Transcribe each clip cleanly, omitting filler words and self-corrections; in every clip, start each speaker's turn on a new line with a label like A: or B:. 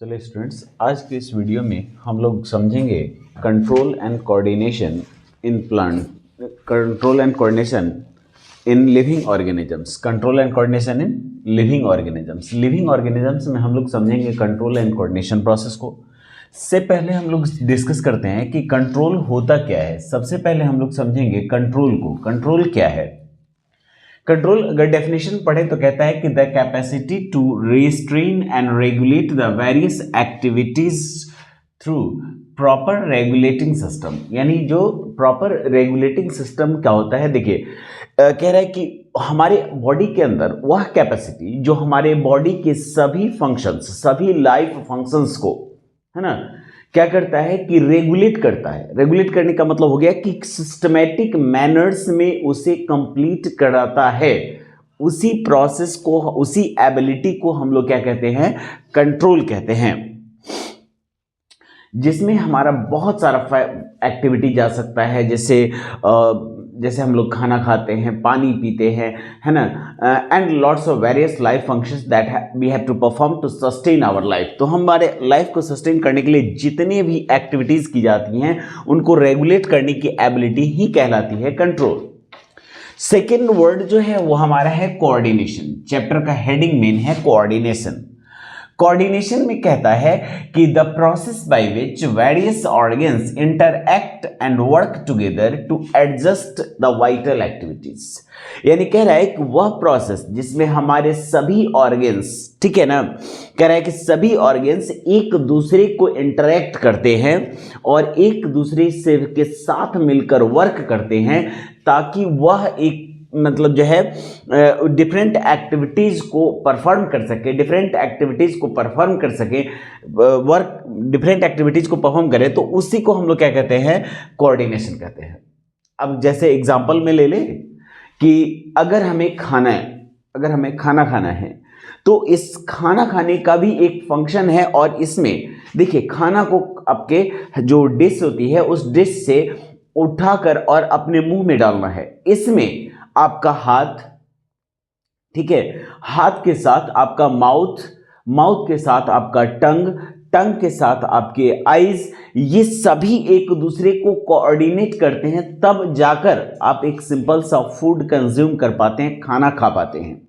A: चलिए स्टूडेंट्स, आज के इस वीडियो में हम लोग समझेंगे control and coordination in plant, control and coordination in living organisms, control and coordination in living organisms. Living organisms में हम लोग समझेंगे कंट्रोल एंड कोऑर्डिनेशन प्रोसेस को। से पहले हम लोग डिस्कस करते हैं कि कंट्रोल होता क्या है। सबसे पहले हम लोग समझेंगे कंट्रोल को। कंट्रोल क्या है? कंट्रोल अगर डेफिनेशन पढ़े तो कहता है कि the capacity to restrain and regulate the various activities through proper regulating system. यानी जो प्रॉपर रेगुलेटिंग सिस्टम क्या होता है, देखिए कह रहा है कि हमारे बॉडी के अंदर वह कैपेसिटी जो हमारे बॉडी के सभी फंक्शंस, सभी लाइफ फंक्शंस को, है ना, क्या करता है कि रेगुलेट करता है। रेगुलेट करने का मतलब हो गया कि सिस्टमैटिक मैनर्स में उसे कंप्लीट कराता है। उसी प्रोसेस को, उसी एबिलिटी को हम लोग क्या कहते हैं? कंट्रोल कहते हैं। जिसमें हमारा बहुत सारा एक्टिविटी जा सकता है, जैसे हम लोग खाना खाते हैं, पानी पीते हैं, है ना, and lots of various life functions that we have to perform to sustain our life. तो हमारे लाइफ को सस्टेन करने के लिए जितनी भी एक्टिविटीज की जाती हैं उनको रेगुलेट करने की एबिलिटी ही कहलाती है कंट्रोल। सेकेंड वर्ड जो है वो हमारा है कोऑर्डिनेशन। चैप्टर का हेडिंग मेन है कोऑर्डिनेशन। कोऑर्डिनेशन में कहता है कि the process by which various organs interact and work together to adjust the vital activities. यानी कह रहा है कि वह प्रोसेस जिसमें हमारे सभी ऑर्गन्स, ठीक है ना, कह रहा है कि सभी ऑर्गन्स एक दूसरे को इंटरैक्ट करते हैं और एक दूसरे से के साथ मिलकर वर्क करते हैं ताकि वह एक मतलब जो है डिफरेंट एक्टिविटीज को परफॉर्म कर सके, डिफरेंट एक्टिविटीज को परफॉर्म कर सके, वर्क डिफरेंट एक्टिविटीज को परफॉर्म करे, तो उसी को हम लोग क्या कहते हैं? कोऑर्डिनेशन कहते हैं। अब जैसे एग्जांपल में ले ले कि अगर हमें खाना खाना है तो इस खाना खाने का भी एक फंक्शन है और इसमें देखिए खाना को आपके जो डिश होती है उस डिश से उठाकर और अपने मुंह में डालना है। इसमें आपका हाथ, ठीक है, हाथ के साथ आपका माउथ, माउथ के साथ आपका टंग, टंग के साथ आपके आईज, ये सभी एक दूसरे को कोऑर्डिनेट करते हैं, तब जाकर आप एक सिंपल सा फूड कंज्यूम कर पाते हैं, खाना खा पाते हैं।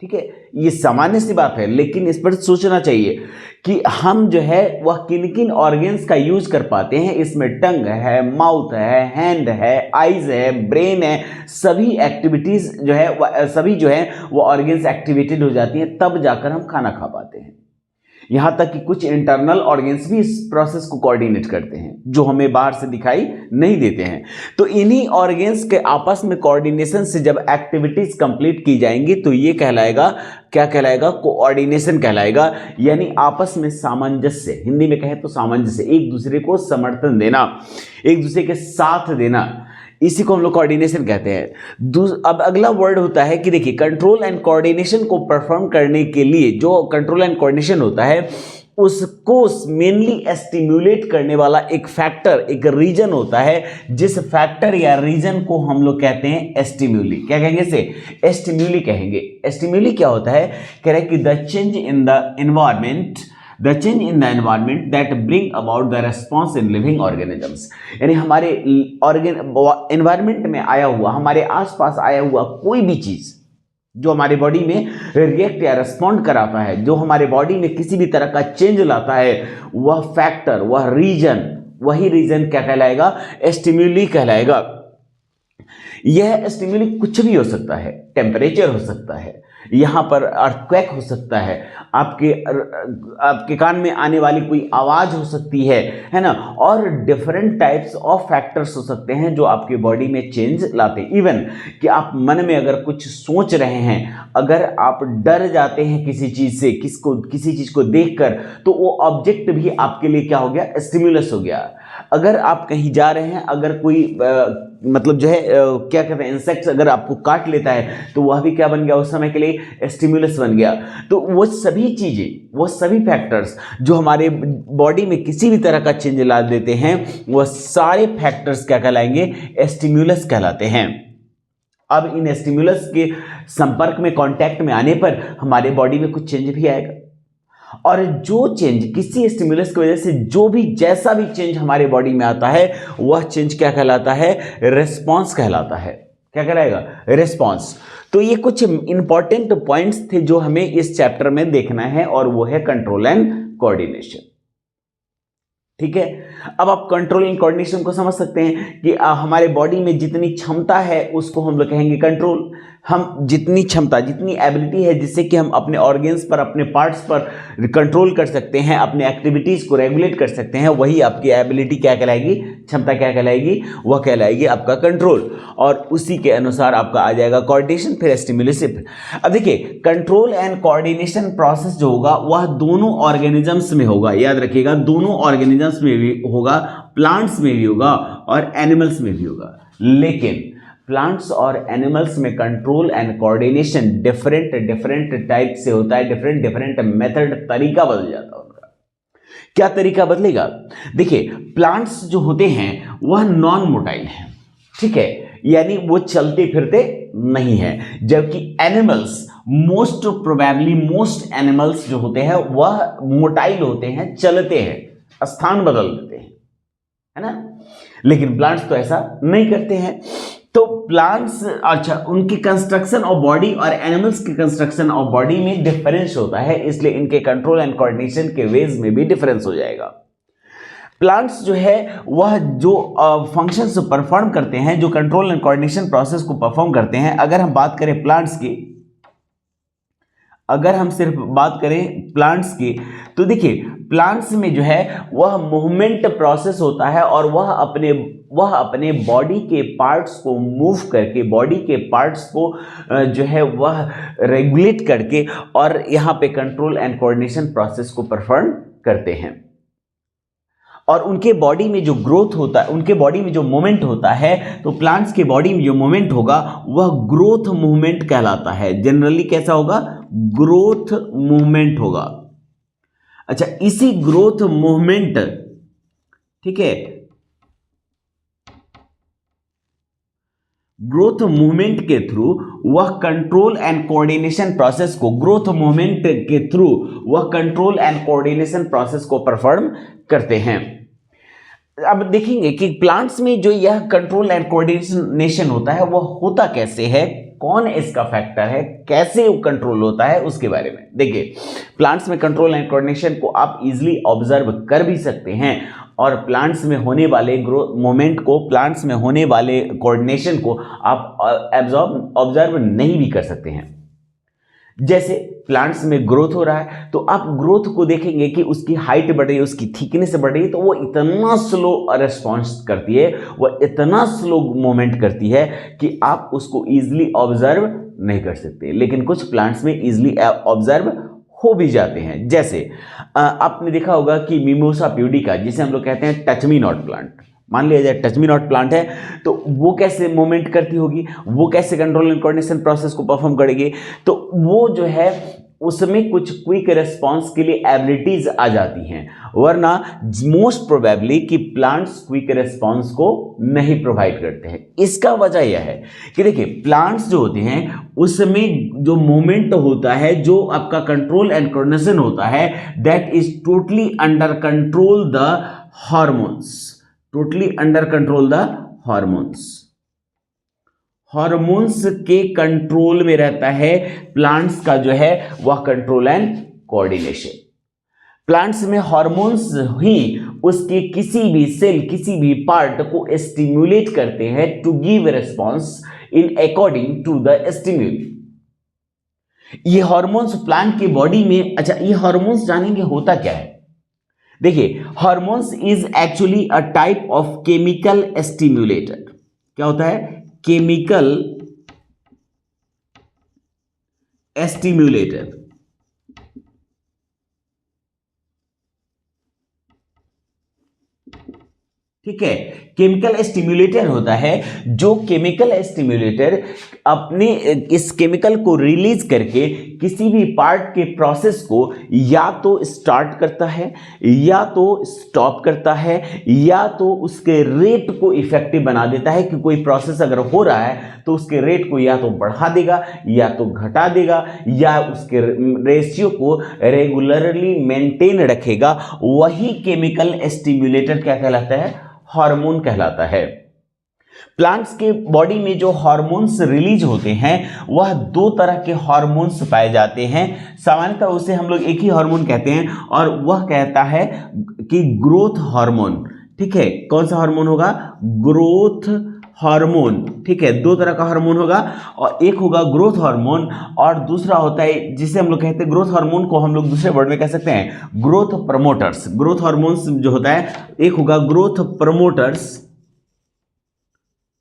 A: ठीक है, ये सामान्य सी बात है, लेकिन इस पर सोचना चाहिए कि हम जो है वह किन किन ऑर्गन्स का यूज कर पाते हैं। इसमें टंग है, माउथ है, हैंड है, आईज है, ब्रेन है, सभी एक्टिविटीज जो है सभी जो है वो ऑर्गन्स एक्टिवेटेड हो जाती हैं, तब जाकर हम खाना खा पाते हैं। यहां तक कि कुछ इंटरनल ऑर्गन्स भी इस प्रोसेस को कोऑर्डिनेट करते हैं जो हमें बाहर से दिखाई नहीं देते हैं। तो इन्हीं ऑर्गन्स के आपस में कोऑर्डिनेशन से जब एक्टिविटीज कंप्लीट की जाएंगी तो ये कहलाएगा, क्या कहलाएगा? कोऑर्डिनेशन कहलाएगा। यानी आपस में सामंजस्य, हिंदी में कहे तो सामंजस्य, एक दूसरे को समर्थन देना, एक दूसरे के साथ देना, इसी को हम लोग कोऑर्डिनेशन कहते हैं। अब अगला वर्ड होता है कि देखिए कंट्रोल एंड कोऑर्डिनेशन को परफॉर्म करने के लिए जो कंट्रोल एंड कोऑर्डिनेशन होता है उसको मेनली स्टिम्युलेट करने वाला एक फैक्टर, एक रीजन होता है, जिस फैक्टर या रीजन को हम लोग कहते हैं स्टिम्युली। क्या कहेंगे इसे? स्टिम्युली कहेंगे। स्टिम्युली क्या होता है? कह रहा है कि the change in the environment, the change in the environment that bring about the response in living organisms। यानी हमारे एनवायरमेंट में आया हुआ, हमारे आसपास आया हुआ कोई भी चीज जो हमारे बॉडी में रिएक्ट या रिस्पॉन्ड कराता है, जो हमारे बॉडी में किसी भी तरह का चेंज लाता है, वह फैक्टर, वह रीजन, वही रीजन क्या कहलाएगा? स्टिम्युली कहलाएगा। यह स्टिम्युली कुछ भी हो सकता है, टेम्परेचर हो सकता है, यहाँ पर अर्थक्वेक हो सकता है, आपके कान में आने वाली कोई आवाज हो सकती है ना, और डिफरेंट टाइप्स ऑफ फैक्टर्स हो सकते हैं जो आपके बॉडी में चेंज लाते हैं। इवन कि आप मन में अगर कुछ सोच रहे हैं, अगर आप डर जाते हैं किसी चीज से, किसी चीज को देखकर, तो वो ऑब्जेक्ट भी आपके लिए क्या हो गया? स्टिमुलस हो गया। अगर आप कहीं जा रहे हैं, अगर कोई मतलब जो है क्या कहते हैं, इंसेक्ट्स अगर आपको काट लेता है तो वह भी क्या बन गया? उस समय के लिए स्टिमुलस बन गया। तो वो सभी चीजें, वो सभी फैक्टर्स जो हमारे बॉडी में किसी भी तरह का चेंज ला देते हैं, वह सारे फैक्टर्स क्या कहलाएंगे? स्टिमुलस कहलाते हैं। अब इन स्टिमुलस के संपर्क में, कांटेक्ट में आने पर हमारे बॉडी में कुछ चेंज भी आएगा। और जो चेंज किसी स्टिमुलस की वजह से जो भी जैसा भी चेंज हमारे बॉडी में आता है वह चेंज क्या कहलाता है? रिस्पॉन्स कहलाता है। क्या कहलाएगा? रिस्पॉन्स। तो ये कुछ इंपॉर्टेंट पॉइंट्स थे जो हमें इस चैप्टर में देखना है, और वो है कंट्रोल एंड कोऑर्डिनेशन। ठीक है, अब आप कंट्रोल एंड कोऑर्डिनेशन को समझ सकते हैं कि हमारे बॉडी में जितनी क्षमता है उसको हम लोग कहेंगे कंट्रोल। हम जितनी क्षमता, जितनी एबिलिटी है जिससे कि हम अपने ऑर्गन्स पर, अपने पार्ट्स पर कंट्रोल कर सकते हैं, अपने एक्टिविटीज को रेगुलेट कर सकते हैं, वही आपकी एबिलिटी क्या कहलाएगी? क्षमता क्या कहलाएगी? वह कहलाएगी आपका कंट्रोल। और उसी के अनुसार आपका आ जाएगा कोऑर्डिनेशन, फिर स्टिमुलेशन। अब देखिए, कंट्रोल एंड कोऑर्डिनेशन प्रोसेस जो होगा वह दोनों ऑर्गेनिजम्स में होगा। याद रखिएगा, दोनों ऑर्गेनिजम्स में भी होगा, प्लांट्स में भी होगा और एनिमल्स में भी होगा। लेकिन प्लांट्स और एनिमल्स में control and coordination different type से होता है, डिफरेंट मेथड, तरीका बदल जाता है उनका। क्या तरीका बदलेगा? देखिए, प्लांट्स जो होते हैं वह नॉन मोटाइल है, ठीक है, यानी वो चलते फिरते नहीं है, जबकि animals most probably most animals जो होते हैं वह मोटाइल होते हैं, चलते हैं, स्थान बदल देते हैं, है ना। लेकिन प्लांट्स तो ऐसा नहीं करते हैं। तो प्लांट्स, अच्छा, उनकी कंस्ट्रक्शन ऑफ बॉडी और एनिमल्स की कंस्ट्रक्शन ऑफ बॉडी में डिफरेंस होता है, इसलिए इनके कंट्रोल एंड कोऑर्डिनेशन के वेज में भी डिफरेंस हो जाएगा। प्लांट्स जो है वह जो फंक्शंस परफॉर्म करते हैं, जो कंट्रोल एंड कोऑर्डिनेशन प्रोसेस को परफॉर्म करते हैं, अगर हम बात करें प्लांट्स की, अगर हम सिर्फ बात करें प्लांट्स की, तो देखिए प्लांट्स में जो है वह मूवमेंट प्रोसेस होता है, और वह अपने बॉडी के पार्ट्स को मूव करके, बॉडी के पार्ट्स को जो है वह रेगुलेट करके, और यहाँ पे कंट्रोल एंड कोऑर्डिनेशन प्रोसेस को परफॉर्म करते हैं। और उनके बॉडी में जो ग्रोथ होता है, उनके बॉडी में जो मूवमेंट होता है, तो प्लांट्स के बॉडी में जो मूवमेंट होगा वह ग्रोथ मूवमेंट कहलाता है। जनरली कैसा होगा? ग्रोथ मूवमेंट होगा। अच्छा, इसी ग्रोथ मूवमेंट, ठीक है, ग्रोथ मूवमेंट के थ्रू वह कंट्रोल एंड कोऑर्डिनेशन प्रोसेस को, ग्रोथ मूवमेंट के थ्रू वह कंट्रोल एंड कोऑर्डिनेशन प्रोसेस को परफॉर्म करते हैं। अब देखेंगे कि प्लांट्स में जो यह कंट्रोल एंड कोऑर्डिनेशन होता है वह होता कैसे है, कौन इसका फैक्टर है, कैसे वो कंट्रोल होता है, उसके बारे में देखिए। प्लांट्स में कंट्रोल एंड कोऑर्डिनेशन को आप इजीली ऑब्जर्व कर भी सकते हैं, और प्लांट्स में होने वाले ग्रोथ मोमेंट को, प्लांट्स में होने वाले कोऑर्डिनेशन को आप ऑब्जर्व नहीं भी कर सकते हैं। जैसे प्लांट्स में ग्रोथ हो रहा है, तो आप ग्रोथ को देखेंगे कि उसकी हाइट बढ़ रही है, उसकी थिकनेस बढ़ रही है, तो वो इतना स्लो रिस्पॉन्स करती है, वो इतना स्लो मूवमेंट करती है कि आप उसको इजीली ऑब्जर्व नहीं कर सकते। लेकिन कुछ प्लांट्स में इजीली ऑब्जर्व हो भी जाते हैं। जैसे आपने देखा होगा कि मिमोसा प्यूडिका, जिसे हम लोग कहते हैं टच मी नॉट प्लांट, मान लिया जाए टच मी नॉट प्लांट है, तो वो कैसे मूवमेंट करती होगी, वो कैसे कंट्रोल एंड कोऑर्डिनेशन प्रोसेस को परफॉर्म करेगी, तो वो जो है उसमें कुछ क्विक रिस्पांस के लिए एबिलिटीज आ जाती हैं, वरना मोस्ट प्रोबेबली कि प्लांट्स क्विक रिस्पांस को नहीं प्रोवाइड करते हैं। इसका वजह यह है कि देखिए प्लांट्स जो होते हैं उसमें जो मूवमेंट होता है, जो आपका कंट्रोल एंड कोऑर्डिनेशन होता है, that is totally under control the hormones, totally under control the hormones, hormones के कंट्रोल में रहता है प्लांट्स का जो है वह कंट्रोल एंड कोऑर्डिनेशन। प्लांट्स में हार्मोन्स ही उसके किसी भी सेल, किसी भी पार्ट को स्टिम्युलेट करते हैं to give response in according to the stimuli. ये हार्मोन्स प्लांट की बॉडी में, अच्छा ये हार्मोन्स जानेंगे होता क्या है। देखिए hormones is actually a type of chemical stimulator. क्या होता है? Chemical stimulator. ठीक है। केमिकल स्टिम्युलेटर होता है, जो केमिकल स्टिम्युलेटर अपने इस केमिकल को रिलीज करके किसी भी पार्ट के प्रोसेस को या तो स्टार्ट करता है, या तो स्टॉप करता है, या तो उसके रेट को इफेक्टिव बना देता है कि कोई प्रोसेस अगर हो रहा है तो उसके रेट को या तो बढ़ा देगा या तो घटा देगा, या उसके रेशियो को रेगुलरली मेंटेन रखेगा। वही केमिकल स्टिम्युलेटर क्या कहलाता है? हार्मोन कहलाता है। प्लांट्स के बॉडी में जो हार्मोन्स रिलीज होते हैं वह दो तरह के हार्मोन्स पाए जाते हैं। सामान्यतः उसे हम लोग एक ही हार्मोन कहते हैं, और वह कहता है कि ग्रोथ हार्मोन। ठीक है, कौन सा हार्मोन होगा? Growth hormone. ठीक है, दो तरह का हार्मोन होगा, और एक होगा ग्रोथ हार्मोन और दूसरा होता है जिसे हम लोग कहते हैं, ग्रोथ हार्मोन को हम लोग दूसरे वर्ड में कह सकते हैं ग्रोथ प्रमोटर्स। ग्रोथ हार्मोन्स जो होता है, एक होगा ग्रोथ प्रमोटर्स,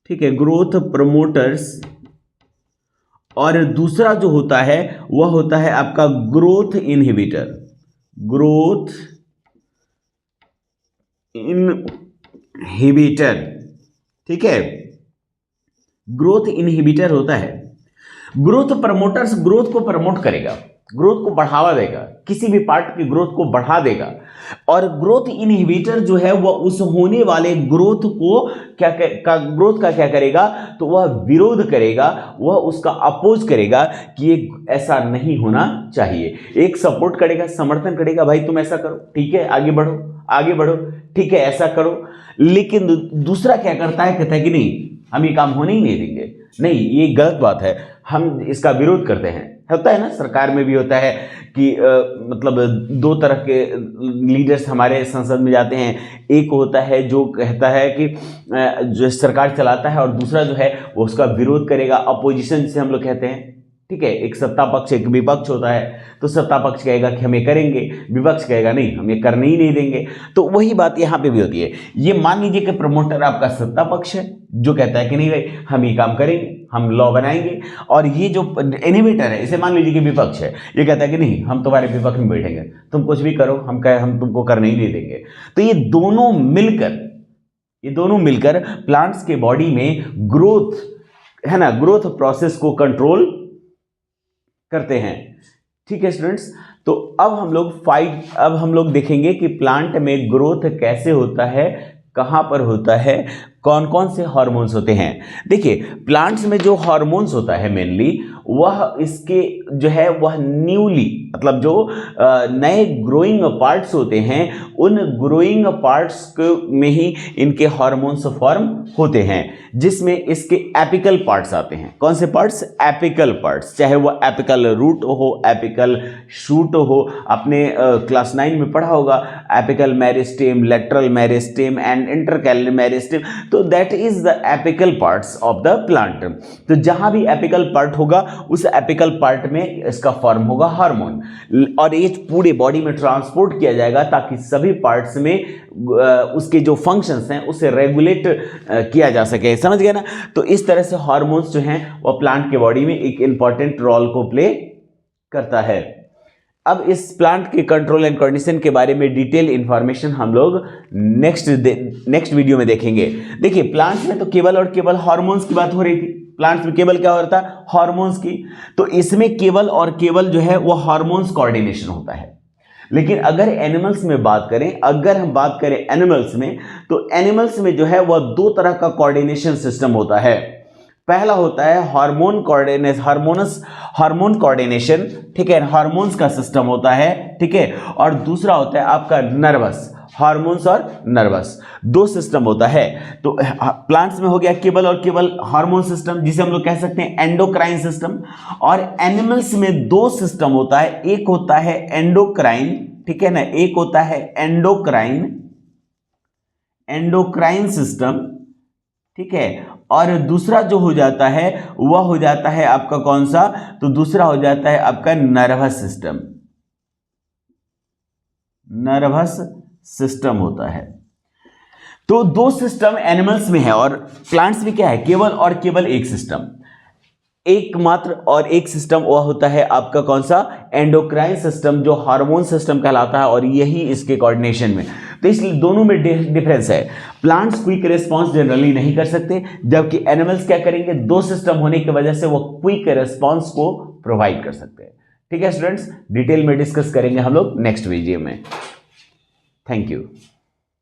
A: ठीक है, ग्रोथ प्रमोटर्स, और दूसरा जो होता है वह होता है आपका ग्रोथ इनहिबिटर। ग्रोथ इनहिबिटर, ठीक है, ग्रोथ इनहिबिटर होता है। ग्रोथ प्रमोटर्स ग्रोथ को प्रमोट करेगा, ग्रोथ को बढ़ावा देगा, किसी भी पार्ट की ग्रोथ को बढ़ा देगा। और ग्रोथ इनहिबिटर जो है वह उस होने वाले ग्रोथ को ग्रोथ का क्या करेगा? तो वह विरोध करेगा, वह उसका अपोज करेगा कि ये ऐसा नहीं होना चाहिए। एक सपोर्ट करेगा, समर्थन करेगा, भाई तुम ऐसा करो, ठीक है, आगे बढ़ो, आगे बढ़ो, ठीक है, ऐसा करो। लेकिन दूसरा क्या करता है? कहता है कि नहीं, हम ये काम होने ही नहीं देंगे, नहीं ये गलत बात है, हम इसका विरोध करते हैं। होता है ना, सरकार में भी होता है कि मतलब दो तरह के लीडर्स हमारे संसद में जाते हैं। एक होता है जो कहता है कि जो सरकार चलाता है, और दूसरा जो है वो उसका विरोध करेगा, अपोजिशन जिसे हम लोग कहते हैं। ठीक है, एक सत्ता पक्ष एक विपक्ष होता है, तो सत्ता पक्ष कहेगा कि हम ये करेंगे, विपक्ष कहेगा नहीं हम ये करने ही नहीं देंगे। तो वही बात यहाँ पे भी होती है। ये मान लीजिए कि प्रमोटर आपका सत्ता पक्ष है जो कहता है कि नहीं भाई हम ये काम करेंगे, हम लॉ बनाएंगे, और ये जो इनहिबिटर है इसे मान लीजिए कि विपक्ष है, ये कहता है कि नहीं हम तुम्हारे विपक्ष में बैठेंगे, तुम कुछ भी करो, हम तुमको करने ही नहीं देंगे। तो ये दोनों मिलकर प्लांट्स के बॉडी में ग्रोथ है ना, ग्रोथ प्रोसेस को कंट्रोल करते हैं। ठीक है स्टूडेंट्स, तो अब हम लोग देखेंगे कि प्लांट में ग्रोथ कैसे होता है, कहां पर होता है, कौन कौन से हार्मोन्स होते हैं। देखिए, प्लांट्स में जो हार्मोन्स होता है मेनली वह इसके जो है वह न्यूली मतलब जो नए ग्रोइंग पार्ट्स होते हैं उन ग्रोइंग पार्ट्स में ही इनके हार्मोन्स फॉर्म होते हैं, जिसमें इसके एपिकल पार्ट्स आते हैं। कौन से पार्ट्स? एपिकल पार्ट्स, चाहे वो एपिकल रूट हो, एपिकल शूट हो। आपने क्लास 9 में पढ़ा होगा apical meristem, lateral meristem and intercalary meristem. तो that is the apical parts of the plant. तो जहां भी एपिकल पार्ट होगा उस एपिकल पार्ट में इसका फॉर्म होगा हार्मोन, और ये पूरे बॉडी में ट्रांसपोर्ट किया जाएगा ताकि सभी पार्ट्स में उसके जो फंक्शंस हैं उसे रेगुलेट किया जा सके। समझ गए ना? तो इस तरह से हार्मोन्स जो हैं वो प्लांट के बॉडी में एक इंपॉर्टेंट रोल को प्ले करता है। अब इस प्लांट के कंट्रोल एंड कोऑर्डिनेशन के बारे में डिटेल इंफॉर्मेशन हम लोग नेक्स्ट वीडियो में देखेंगे। देखिए, प्लांट्स में तो केवल और केवल हार्मोन्स की बात हो रही थी। प्लांट्स में केवल क्या होता है? हार्मोन्स की। तो इसमें केवल और केवल जो है वो हार्मोन्स कोऑर्डिनेशन होता है। लेकिन अगर एनिमल्स में बात करें, अगर हम बात करें एनिमल्स में, तो एनिमल्स में जो है वह दो तरह का कोऑर्डिनेशन सिस्टम होता है। पहला होता है हार्मोन कोऑर्डिनेशन, ठीक है, हार्मोन्स का सिस्टम होता है, ठीक है। और दूसरा होता है आपका नर्वस, हार्मोन्स और नर्वस, दो सिस्टम होता है। तो प्लांट्स में हो गया केवल और केवल हार्मोन सिस्टम, जिसे हम लोग कह सकते हैं एंडोक्राइन सिस्टम। और एनिमल्स में दो सिस्टम होता है, एक होता है एंडोक्राइन, ठीक है ना, एक होता है एंडोक्राइन सिस्टम, ठीक है। और दूसरा जो हो जाता है वह हो जाता है आपका कौन सा? तो दूसरा हो जाता है आपका नर्वस सिस्टम, नर्वस सिस्टम होता है। तो दो सिस्टम एनिमल्स में है, और प्लांट्स में क्या है? केवल और केवल एक सिस्टम, एकमात्र और एक सिस्टम, वह होता है आपका कौन सा? एंडोक्राइन सिस्टम, जो हार्मोन सिस्टम कहलाता है, और यही इसके कोऑर्डिनेशन में। तो इसलिए दोनों में डिफरेंस है। प्लांट्स क्विक रिस्पॉन्स जनरली नहीं कर सकते, जबकि एनिमल्स क्या करेंगे, दो सिस्टम होने की वजह से वो क्विक रिस्पॉन्स को प्रोवाइड कर सकते हैं। ठीक है स्टूडेंट्स, डिटेल में डिस्कस करेंगे हम लोग नेक्स्ट वीडियो में। Thank you.